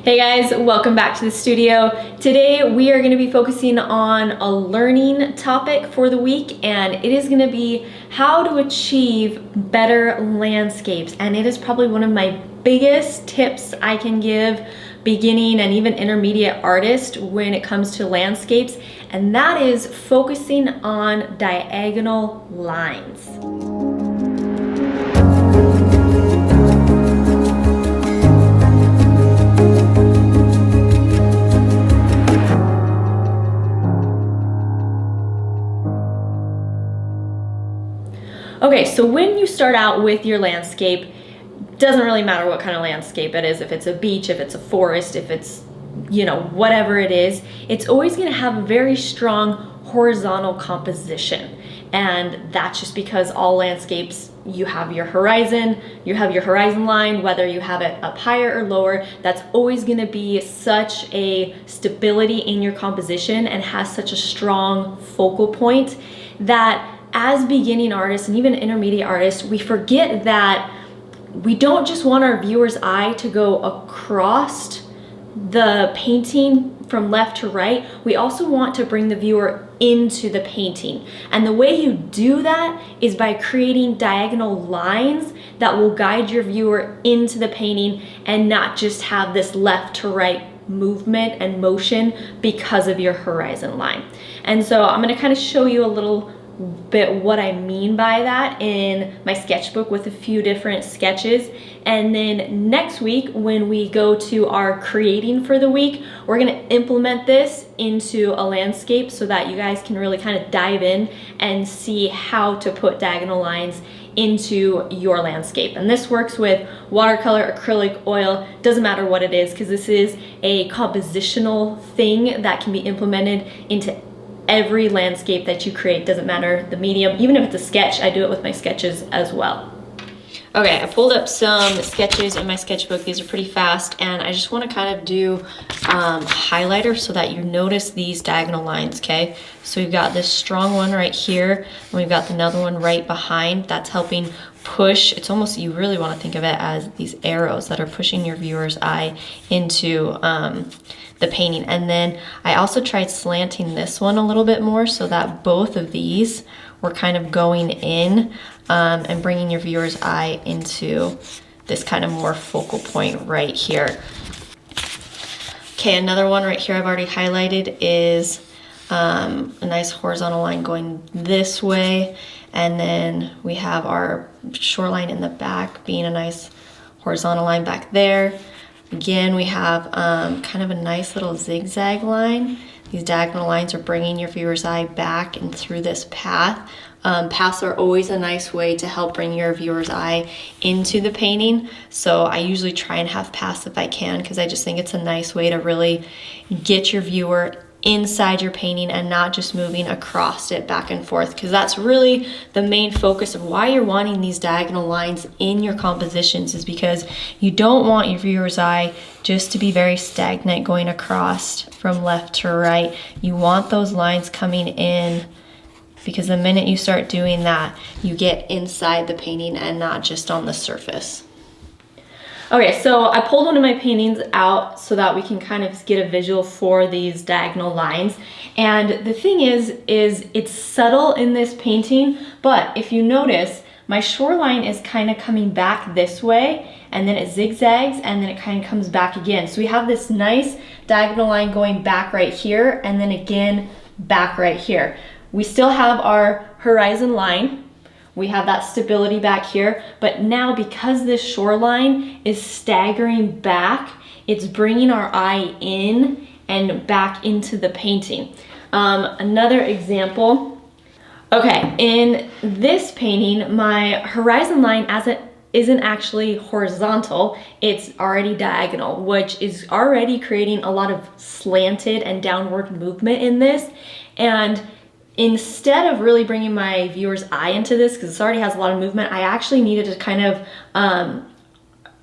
Hey guys, welcome back to the studio. Today we are going to be focusing on a learning topic for the week, and it is going to be how to achieve better landscapes. And it is probably one of my biggest tips I can give beginning and even intermediate artists when it comes to landscapes, and that is focusing on diagonal lines. Okay, so when you start out with your landscape, doesn't really matter what kind of landscape it is, if it's a beach, if it's a forest, if it's, whatever it is, it's always gonna have a very strong horizontal composition. And that's just because all landscapes, you have your horizon line, whether you have it up higher or lower, that's always gonna be such a stability in your composition and has such a strong focal point that as beginning artists and even intermediate artists, we forget that we don't just want our viewer's eye to go across the painting from left to right. We also want to bring the viewer into the painting. And the way you do that is by creating diagonal lines that will guide your viewer into the painting and not just have this left to right movement and motion because of your horizon line. And so I'm going to kind of show you a little bit what I mean by that in my sketchbook with a few different sketches. And then next week when we go to our creating for the week, we're going to implement this into a landscape so that you guys can really kind of dive in and see how to put diagonal lines into your landscape. And this works with watercolor, acrylic, oil, doesn't matter what it is, because this is a compositional thing that can be implemented into every landscape that you create. Doesn't matter the medium, even if it's a sketch. I do it with my sketches as well. Okay, I pulled up some sketches in my sketchbook. These are pretty fast, and I just want to kind of do highlighter so that you notice these diagonal lines. Okay, so we've got this strong one right here, and we've got another one right behind that's helping push. It's almost, you really want to think of it as these arrows that are pushing your viewer's eye into the painting. And then I also tried slanting this one a little bit more so that both of these were kind of going in and bringing your viewer's eye into this kind of more focal point right here. Okay, another one right here I've already highlighted is a nice horizontal line going this way, and then we have our shoreline in the back being a nice horizontal line back there. Again, we have kind of a nice little zigzag line. These diagonal lines are bringing your viewer's eye back and through this path. Paths are always a nice way to help bring your viewer's eye into the painting. So I usually try and have paths if I can, because I just think it's a nice way to really get your viewer inside your painting and not just moving across it back and forth, because that's really the main focus of why you're wanting these diagonal lines in your compositions, is because you don't want your viewer's eye just to be very stagnant going across from left to right. You want those lines coming in, because the minute you start doing that, you get inside the painting and not just on the surface. Okay, so I pulled one of my paintings out so that we can kind of get a visual for these diagonal lines. And the thing is it's subtle in this painting, but if you notice, my shoreline is kind of coming back this way, and then it zigzags, and then it kind of comes back again. So we have this nice diagonal line going back right here, and then again back right here. We still have our horizon line. We have that stability back here, but now because this shoreline is staggering back, it's bringing our eye in and back into the painting. Another example. Okay, in this painting, my horizon line isn't actually horizontal, it's already diagonal, which is already creating a lot of slanted and downward movement in this. And instead of really bringing my viewer's eye into this, because this already has a lot of movement, I actually needed to kind of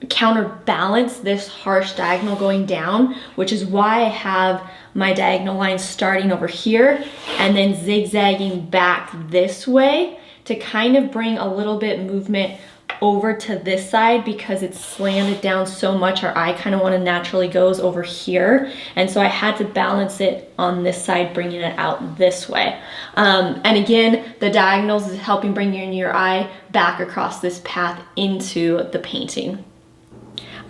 counterbalance this harsh diagonal going down, which is why I have my diagonal line starting over here and then zigzagging back this way to kind of bring a little bit movement over to this side because it's slanted down so much. Our eye kind of want to naturally goes over here. And so I had to balance it on this side, bringing it out this way. And again, the diagonals is helping bring your eye back across this path into the painting.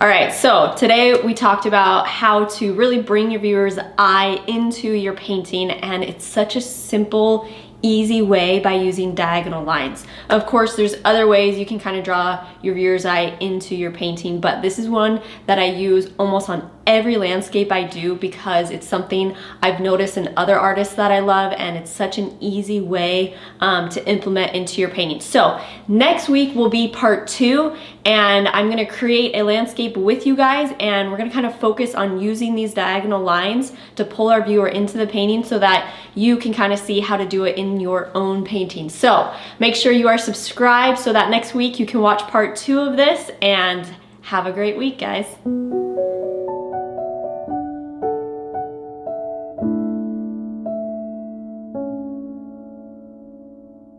All right, so today we talked about how to really bring your viewer's eye into your painting, and it's such a simple, easy way by using diagonal lines. Of course, there's other ways you can kind of draw your viewer's eye into your painting, but this is one that I use almost on every landscape I do because it's something I've noticed in other artists that I love, and it's such an easy way to implement into your painting. So next week will be part 2, and I'm gonna create a landscape with you guys, and we're gonna kind of focus on using these diagonal lines to pull our viewer into the painting so that you can kind of see how to do it in your own painting. So make sure you are subscribed so that next week you can watch part 2 of this, and have a great week, guys.